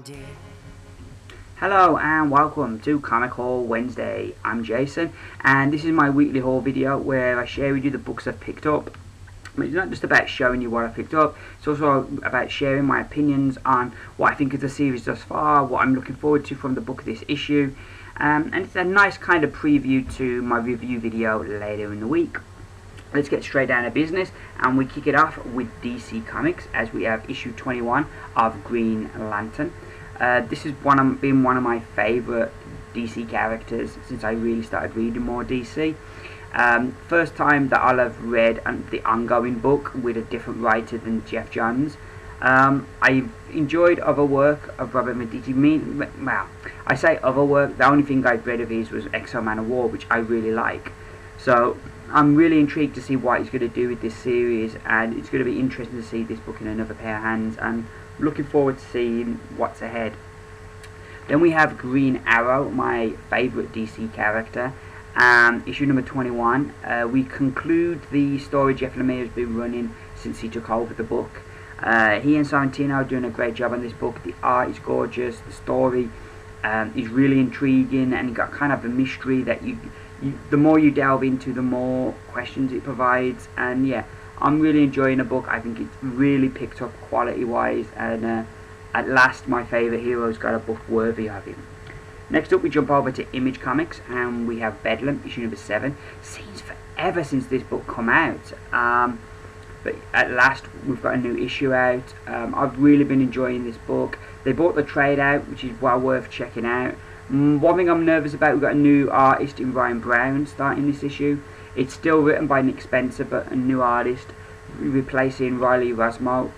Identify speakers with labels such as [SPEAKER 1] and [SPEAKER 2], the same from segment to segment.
[SPEAKER 1] did.
[SPEAKER 2] Hello and welcome to Comic Haul Wednesday. I'm Jason and this is my weekly haul video where I share with you the books I've picked up. It's not just about showing you what I picked up, it's also about sharing my opinions on what I think of the series thus far, what I'm looking forward to from the book of this issue, and it's a nice kind of preview to my review video later in the week. Let's get straight down to business and we kick it off with DC Comics as we have issue 21 of Green Lantern. This has been one of my favourite DC characters since I really started reading more DC. First time that I'll have read the ongoing book with a different writer than Jeff Johns. I've enjoyed other work of Robert Medici. Well, I say other work, the only thing I've read of his was XMen of War, which I really like. So I'm really intrigued to see what he's going to do with this series, and it's going to be interesting to see this book in another pair of hands, and looking forward to seeing what's ahead. Then we have Green Arrow, my favourite DC character, issue number 21. We conclude the story Jeff Lemire has been running since he took over the book. He and Sorrentino are doing a great job on this book. The art is gorgeous, the story is really intriguing, and you got kind of a mystery that the more you delve into, the more questions it provides. And yeah, I'm really enjoying the book. I think it's really picked up quality wise, and at last my favourite hero's got a book worthy of him. Next up we jump over to Image Comics and we have Bedlam, issue number 7. Seems forever since this book come out, but at last we've got a new issue out. I've really been enjoying this book. They brought the trade out, which is well worth checking out. One thing I'm nervous about, we've got a new artist in Ryan Brown starting this issue. It's still written by Nick Spencer, but a new artist replacing Riley Rosmo.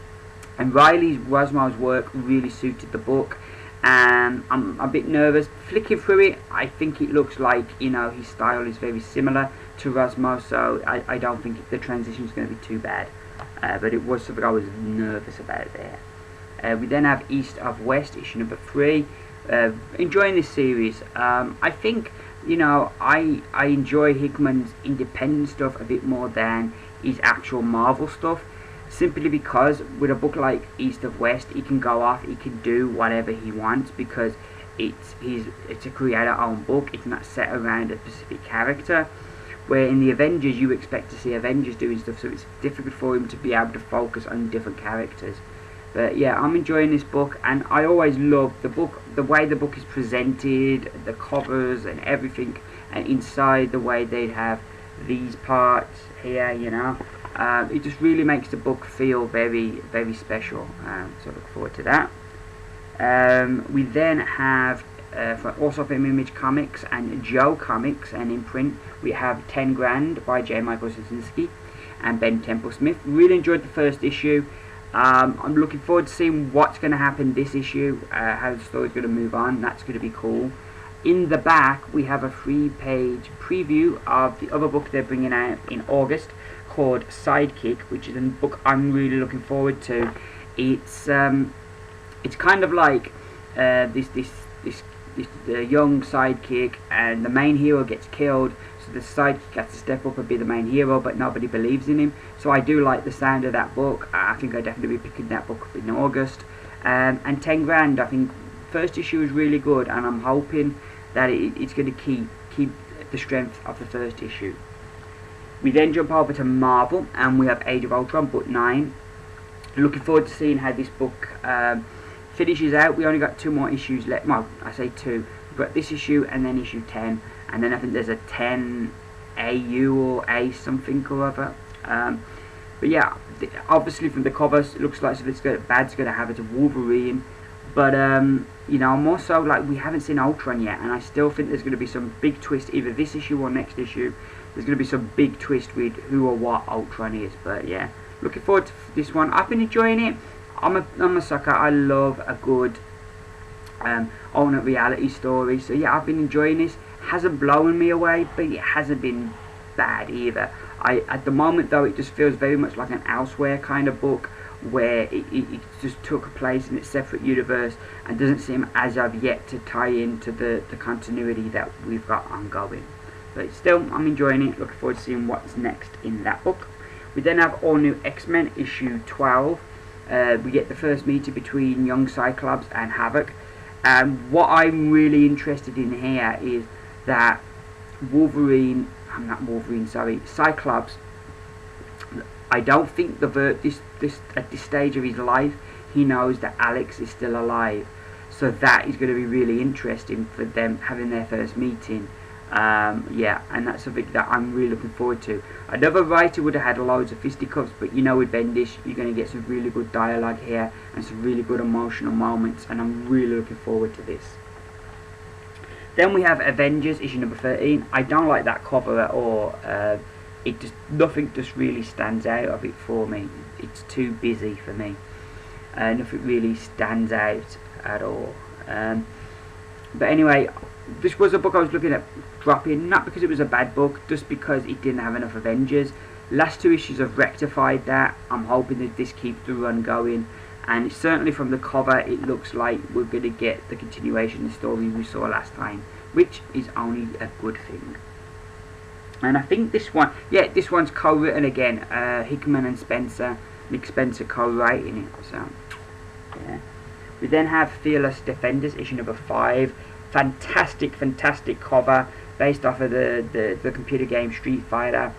[SPEAKER 2] And Rosmo's work really suited the book, and I'm a bit nervous. Flicking through it, I think it looks like, you know, his style is very similar to Rosmo, so I don't think the transition is going to be too bad. But it was something I was nervous about there. We then have East of West, issue number 3. Enjoying this series. I think, you know, I enjoy Hickman's independent stuff a bit more than his actual Marvel stuff, simply because with a book like East of West, he can go off, he can do whatever he wants, because it's a creator-owned book. It's not set around a specific character, where in the Avengers you expect to see Avengers doing stuff, so it's difficult for him to be able to focus on different characters. But yeah, I'm enjoying this book, and I always love the book, the way the book is presented, the covers and everything, and inside the way they have these parts here, you know. It just really makes the book feel very, very special, so I look forward to that. We then have, also from Image Comics and Joe Comics and Imprint, we have 10 Grand by J. Michael Straczynski and Ben Temple-Smith. Really enjoyed the first issue. I'm looking forward to seeing what's going to happen this issue, how the story's going to move on. That's going to be cool. In the back, we have a 3-page preview of the other book they're bringing out in August, called Sidekick, which is a book I'm really looking forward to. It's kind of like this young sidekick, and the main hero gets killed, so the sidekick has to step up and be the main hero, but nobody believes in him. So I do like the sound of that book. I think I'll definitely be picking that book up in August. And 10 Grand, I think first issue is really good, and I'm hoping that it's going to keep the strength of the first issue. We then jump over to Marvel and we have Age of Ultron, book 9. Looking forward to seeing how this book finishes out. We only got 2 more issues left. Well, I say 2. We've got this issue and then issue 10, and then I think there's a 10 AU or A something or other. But yeah, obviously from the covers it looks like Bad's going to have it of Wolverine, but you know, more so like we haven't seen Ultron yet, and I still think there's going to be some big twist either this issue or next issue. There's going to be some big twist with who or what Ultron is. But yeah, looking forward to this one. I've been enjoying it. I'm a sucker. I love a good alternate reality story. So yeah, I've been enjoying this. Hasn't blown me away, but it hasn't been bad either. At the moment though, it just feels very much like an Elsewhere kind of book, where it just took a place in its separate universe and doesn't seem as of yet to tie into the continuity that we've got ongoing. But still, I'm enjoying it. Looking forward to seeing what's next in that book. We then have all new X-Men issue 12. we get the first meeting between young Cyclops and Havoc. And what I'm really interested in here is that Cyclops, I don't think at this stage of his life he knows that Alex is still alive. So that is going to be really interesting for them having their first meeting. Yeah, and that's something that I'm really looking forward to. Another writer would have had loads of fisticuffs, but you know, with Bendis you're going to get some really good dialogue here and some really good emotional moments, and I'm really looking forward to this. Then we have Avengers issue number 13. I don't like that cover at all. Nothing just really stands out of it for me. It's too busy for me. Nothing really stands out at all. But anyway, this was a book I was looking at dropping, not because it was a bad book, just because it didn't have enough Avengers. Last two issues have rectified that. I'm hoping that this keeps the run going, and certainly from the cover it looks like we're going to get the continuation of the story we saw last time, which is only a good thing. And I think this one, yeah, this one's co-written again. Hickman and Spencer, Nick Spencer co-writing it. So yeah. We then have Fearless Defenders issue number 5. Fantastic cover based off of the computer game Street Fighter.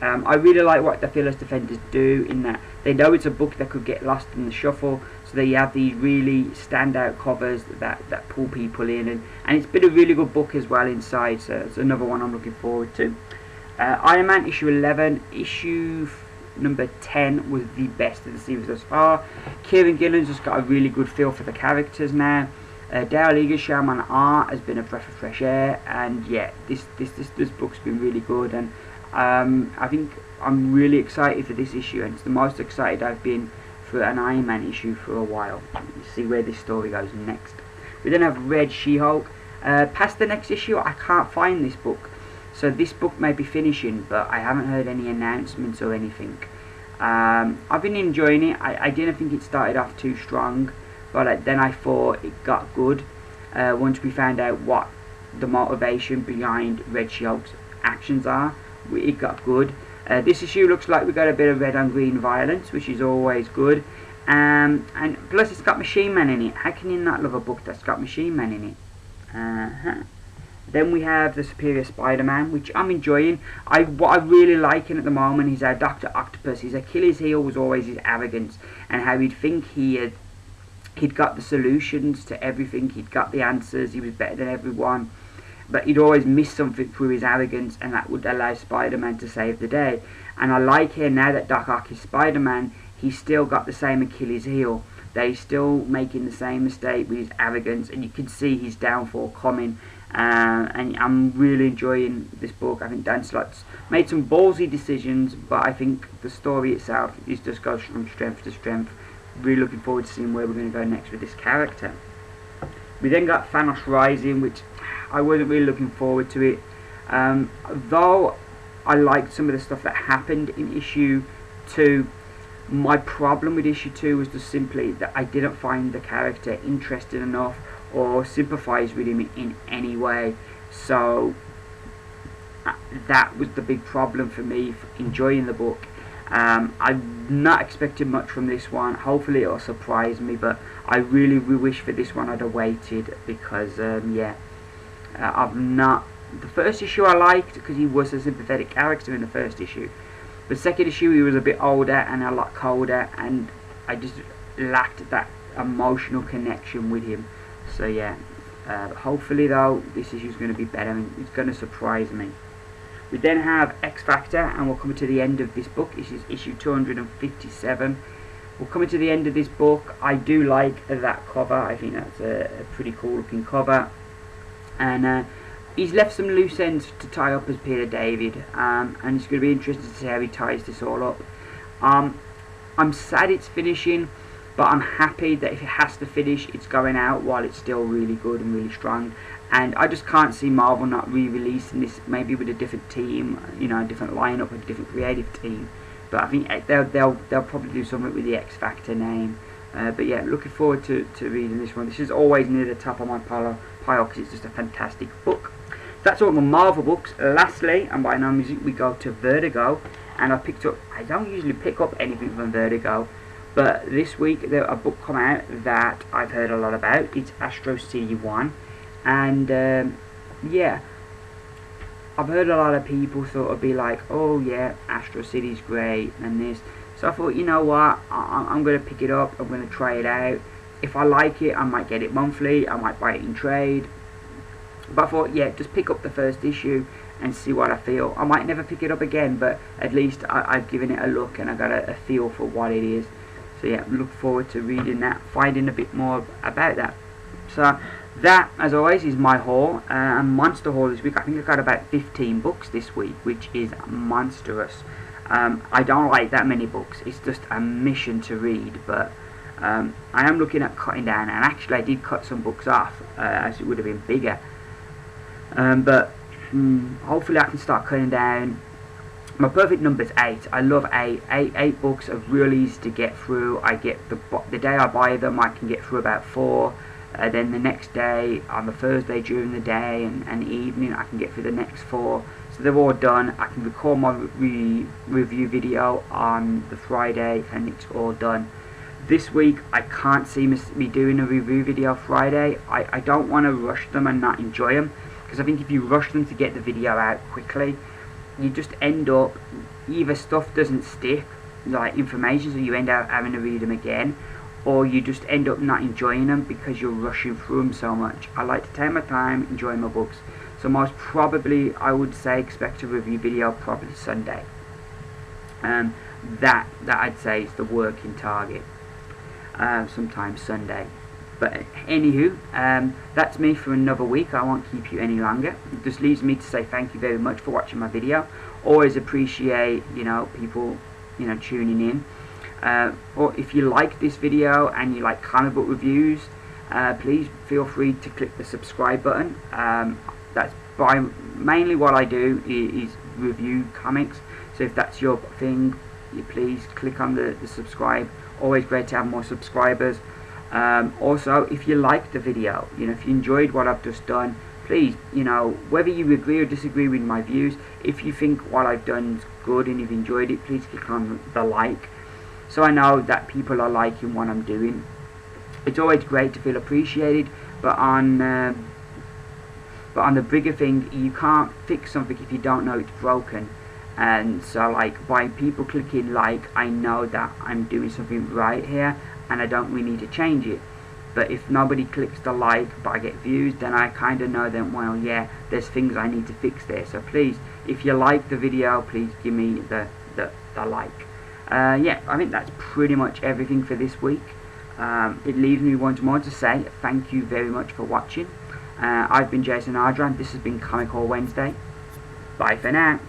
[SPEAKER 2] I really like what the Fearless Defenders do, in that they know it's a book that could get lost in the shuffle, so they have these really standout covers that pull people in, and it's been a really good book as well inside, so it's another one I'm looking forward to. Iron Man issue 11, issue number 10 was the best of the series thus far. Kieran Gillen's just got a really good feel for the characters now. Dale Eaglesham on art has been a breath of fresh air, and yeah, this book's been really good, and I think I'm really excited for this issue, and it's the most excited I've been for an Iron Man issue for a while. Let's see where this story goes next. We then have Red She-Hulk. Past the next issue I can't find this book, so this book may be finishing, but I haven't heard any announcements or anything. I've been enjoying it. I didn't think it started off too strong, but then I thought it got good once we found out what the motivation behind Red She-Hulk's actions are. It got good. This issue looks like we got a bit of red on green violence, which is always good. And plus it's got Machine Man in it. How can you not love a book that's got Machine Man in it? Then we have the Superior Spider-Man, which I'm enjoying. What I'm really liking at the moment is our Dr. Octopus. His Achilles heel was always his arrogance, and how he'd think he'd got the solutions to everything, he'd got the answers, he was better than everyone, but he'd always miss something through his arrogance, and that would allow Spider-Man to save the day. And I like here, now that Doc Ock is Spider-Man, he's still got the same Achilles heel, that he's still making the same mistake with his arrogance, and you can see his downfall coming. And I'm really enjoying this book. I think Dan Slott's made some ballsy decisions, but I think the story itself just goes from strength to strength. Really looking forward to seeing where we're going to go next with this character. We then got Thanos Rising, which I wasn't really looking forward to it. Though I liked some of the stuff that happened in issue 2, my problem with issue 2 was just simply that I didn't find the character interesting enough or sympathise with him in any way. So that was the big problem for me for enjoying the book. I'm not expecting much from this one. Hopefully it'll surprise me, but I really wish for this one I'd have waited, because I've not... The first issue I liked because he was a sympathetic character in the first issue. The second issue he was a bit older and a lot colder, and I just lacked that emotional connection with him. So yeah, hopefully though this issue is going to be better and it's going to surprise me. We then have XFactor, and we're coming to the end of this book. This is issue 257. We're coming to the end of this book. I do like that cover. I think that's a pretty cool looking cover, and he's left some loose ends to tie up as Peter David, and it's going to be interesting to see how he ties this all up. I'm sad it's finishing, but I'm happy that if it has to finish, it's going out while it's still really good and really strong. And I just can't see Marvel not re-releasing this, maybe with a different team, you know, a different lineup, a different creative team. But I think they'll probably do something with the XFactor name. But yeah, looking forward to reading this one. This is always near the top of my pile because it's just a fantastic book. That's all the Marvel books. Lastly, and by no means, we go to Vertigo, and I don't usually pick up anything from Vertigo, But this week there a book come out that I've heard a lot about. It's Astro City 1, and yeah, I've heard a lot of people sort of be like, oh yeah, Astro City's great and this. So I thought, you know what, I'm going to pick it up, I'm going to try it out. If I like it, I might get it monthly, I might buy it in trade. But I thought, yeah, just pick up the first issue and see what I feel. I might never pick it up again, but at least I've given it a look and I got a feel for what it is. So yeah, look forward to reading that, finding a bit more about that. So that, as always, is my haul. And monster haul this week. I think I got about 15 books this week, which is monstrous. I don't like that many books. It's just a mission to read, but I am looking at cutting down, and actually I did cut some books off, as it would have been bigger. But hopefully I can start cutting down. My perfect number is 8. I love 8. 8 books are really easy to get through. I get the day I buy them, I can get through about 4. Then the next day, on the Thursday during the day and evening, I can get through the next 4. So they're all done. I can record my review video on the Friday and it's all done. This week I can't see me doing a review video Friday. I don't want to rush them and not enjoy them, because I think if you rush them to get the video out quickly, you just end up, either stuff doesn't stick, like information, so you end up having to read them again, or you just end up not enjoying them because you're rushing through them so much. I like to take my time, enjoy my books. So most probably, I would say, expect a review video probably Sunday. That I'd say is the working target. Sometime Sunday. But anywho, that's me for another week. I won't keep you any longer. It just leaves me to say thank you very much for watching my video. Always appreciate, people, tuning in. Or if you like this video and you like comic book reviews, please feel free to click the subscribe button. That's mainly what I do is review comics. So if that's your thing, please click on the subscribe. Always great to have more subscribers. Also, if you liked the video, if you enjoyed what I've just done, please, whether you agree or disagree with my views, if you think what I've done is good and you've enjoyed it, please click on the like, so I know that people are liking what I'm doing. It's always great to feel appreciated, but on the bigger thing, you can't fix something if you don't know it's broken. And so, like, by people clicking like, I know that I'm doing something right here and I don't really need to change it. But if nobody clicks the like but I get views, then I kind of know that, well, yeah, there's things I need to fix there. So please, if you like the video, please give me the like. Yeah, I think that's pretty much everything for this week. It leaves me once more to say thank you very much for watching. I've been Jason Ardran. This has been Comic Haul Wednesday. Bye for now.